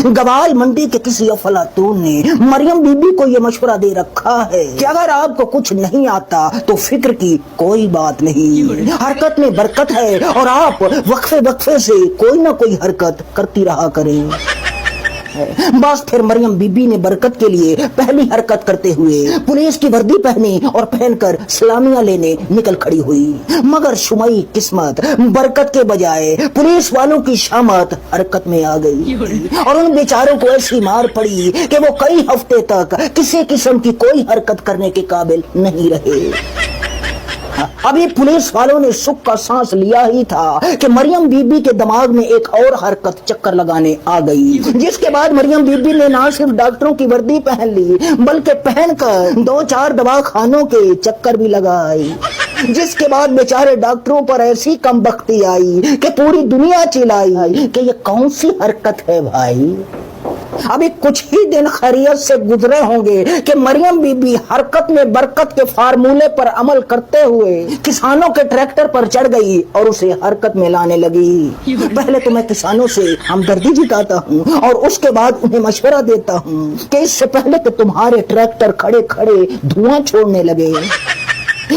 گوال منڈی کے کسی افلاطون نے مریم بی بی کو یہ مشورہ دے رکھا ہے کہ اگر آپ کو کچھ نہیں آتا تو فکر کی کوئی بات نہیں، حرکت میں برکت ہے اور آپ وقفے وقفے سے کوئی نہ کوئی حرکت کرتی رہا کریں۔ بس پھر مریم بی بی نے برکت کے لیے پہلی حرکت کرتے ہوئے پولیس کی وردی پہنی اور پہن کر سلامیاں لینے نکل کھڑی ہوئی، مگر شمعی قسمت برکت کے بجائے پولیس والوں کی شامت حرکت میں آ گئی اور ان بیچاروں کو ایسی مار پڑی کہ وہ کئی ہفتے تک کسی قسم کی کوئی حرکت کرنے کے قابل نہیں رہے۔ ابھی پولیس والوں نے سکھ کا سانس لیا ہی تھا کہ مریم بی بی کے دماغ میں ایک اور حرکت چکر لگانے آ گئی، جس کے بعد مریم بی بی نے نہ صرف ڈاکٹروں کی وردی پہن لی بلکہ پہن کر 2-4 دواخانوں کے چکر بھی لگائی، جس کے بعد بیچارے ڈاکٹروں پر ایسی کم بختی آئی کہ پوری دنیا چلائی کہ یہ کون سی حرکت ہے بھائی۔ ابھی کچھ ہی دن خیریت سے گزرے ہوں گے کہ مریم بی بی حرکت میں برکت کے فارمولے پر عمل کرتے ہوئے کسانوں کے ٹریکٹر پر چڑھ گئی اور اسے حرکت میں لانے لگی۔ پہلے تو میں کسانوں سے ہمدردی جتاتا ہوں اور اس کے بعد انہیں مشورہ دیتا ہوں کہ اس سے پہلے کہ تمہارے ٹریکٹر کھڑے کھڑے دھواں چھوڑنے لگے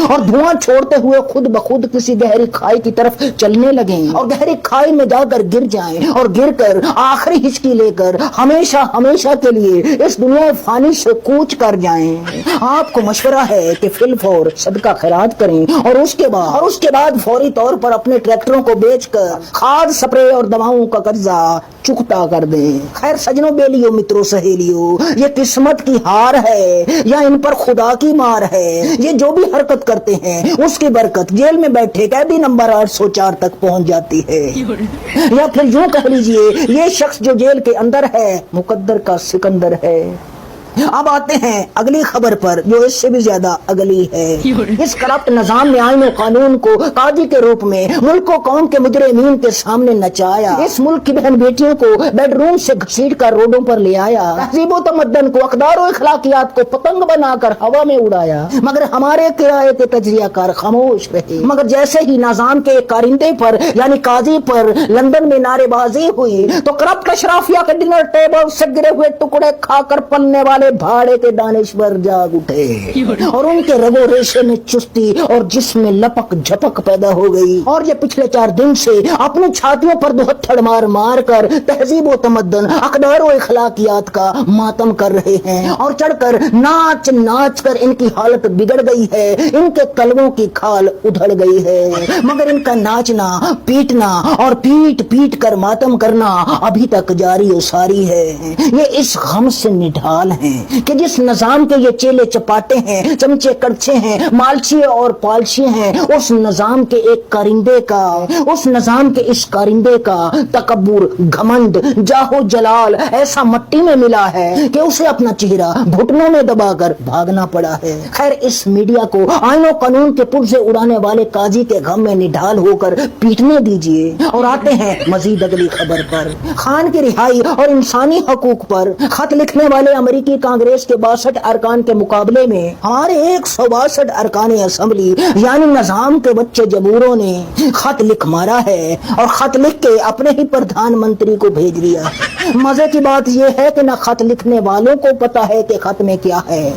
اور دھواں چھوڑتے ہوئے خود بخود کسی گہری کھائی کی طرف چلنے لگیں اور گہری کھائی میں جا کر گر جائیں اور گر کر آخری ہچکی لے کر ہمیشہ ہمیشہ کے لیے اس دنیا فانی سے کوچ کر جائیں، آپ کو مشورہ ہے کہ فی الفور صدقہ خیرات کریں اور اس کے بعد فوری طور پر اپنے ٹریکٹروں کو بیچ کر کھاد سپرے اور دواؤں کا قرضہ چکتا کر دیں۔ خیر سجنوں بیلیوں متروں سہیلیوں، یہ قسمت کی ہار ہے یا ان پر خدا کی مار ہے؟ یہ جو بھی حرکت کرتے ہیں اس کی برکت جیل میں بیٹھے قیدی نمبر 804 تک پہنچ جاتی ہے، یا پھر یوں کہہ لیجئے یہ شخص جو جیل کے اندر ہے مقدر کا سکندر ہے۔ اب آتے ہیں اگلی خبر پر جو اس سے بھی زیادہ اگلی ہے۔ اس کرپٹ نظام نے آئین و قانون کو قاضی کے روپ میں ملک و قوم کے مجرمین کے سامنے نچایا، اس ملک کی بہن بیٹیوں کو بیڈ روم سے گھسیٹ کر روڈوں پر لے آیا، تہذیب و تمدن کو، اقدار و اخلاقیات کو پتنگ بنا کر ہوا میں اڑایا، مگر ہمارے کرائے کے تجزیہ کار خاموش رہے۔ مگر جیسے ہی نظام کے ایک کارندے پر یعنی قاضی پر لندن میں نعرے بازی ہوئی تو کرپٹ اشرافیہ کے ڈنر ٹیبل سے گرے ہوئے ٹکڑے کھا کر پلنے والے بھاڑے کے دانشور جاگ اٹھے اور ان کے رگو ریشے میں چستی اور جسم میں لپک جھپک پیدا ہو گئی، اور یہ پچھلے 4 دن سے اپنی چھاتیوں پر دوہتھڑ مار مار کر تہذیب و تمدن، اقدار و اخلاقیات کا ماتم کر رہے ہیں، اور چڑھ کر ناچ ناچ کر ان کی حالت بگڑ گئی ہے، ان کے قلبوں کی کھال ادھڑ گئی ہے، مگر ان کا ناچنا پیٹنا اور پیٹ پیٹ کر ماتم کرنا ابھی تک جاری و ساری ہے۔ یہ اس غم سے نڈھال ہیں کہ جس نظام کے یہ چیلے چپاٹے ہیں، چمچے کڑچے ہیں، مالچیے اور پالچیے ہیں، اس نظام کے ایک کارندے کا، اس نظام کے اس کارندے کا تکبر، گھمنڈ، جاہو جلال ایسا مٹی میں ملا ہے کہ اسے اپنا چہرہ گھٹنوں میں دبا کر بھاگنا پڑا ہے۔ خیر اس میڈیا کو آئین و قانون کے پرزے اڑانے والے قاضی کے غم میں نڈھال ہو کر پیٹنے دیجیے، اور آتے ہیں مزید اگلی خبر پر۔ خان کی رہائی اور انسانی حقوق پر خط لکھنے والے امریکی کانگریس کے 62 ارکان کے مقابلے میں ہمارے 162 ارکان اسمبلی یعنی نظام کے بچے جبوروں نے خط لکھ مارا ہے، اور خط لکھ کے اپنے ہی پردھان منتری کو بھیج دیا۔ مزے کی بات یہ ہے کہ نہ خط لکھنے والوں کو پتا ہے کہ خط میں کیا ہے،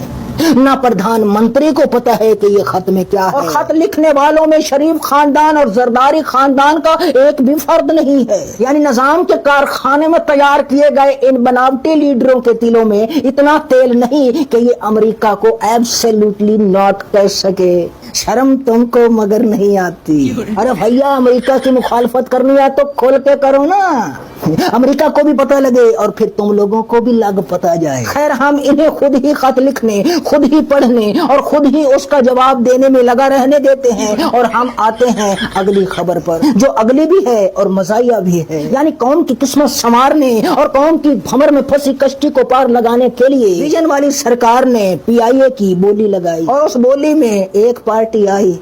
نہ پردھان منتری کو پتا ہے کہ یہ خط میں کیا ہے، اور خط لکھنے والوں میں شریف خاندان اور زرداری خاندان کا ایک بھی فرد نہیں ہے۔ یعنی نظام کے کارخانے میں تیار کیے گئے ان بناوٹی لیڈروں کے دلوں میں اتنا تیل نہیں کہ یہ امریکہ کو ایبسلیوٹلی ناٹ کہہ سکے۔ شرم تم کو مگر نہیں آتی؟ ارے بھیا امریکہ کی مخالفت کرنی ہے تو کھول کے کرو نا، امریکہ کو بھی پتہ لگے اور پھر تم لوگوں کو بھی لگ پتہ جائے۔ خیر ہم انہیں خود ہی خط لکھنے، خود ہی پڑھنے اور خود ہی اس کا جواب دینے میں لگا رہنے دیتے ہیں، اور ہم آتے ہیں اگلی خبر پر جو اگلی بھی ہے اور مزاحیہ بھی ہے۔ یعنی قوم کی قسمت سنوارنے اور قوم کی بھمر میں پھنسی کشتی کو پار لگانے کے لیے ویژن والی سرکار نے PIA کی بولی لگائی، اور اس بولی میں ایک پارٹی آئی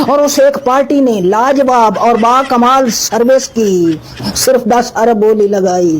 اور اس ایک پارٹی نے لاجواب اور با کمال سروس کی صرف 10 ارب بولی لگائی۔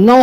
9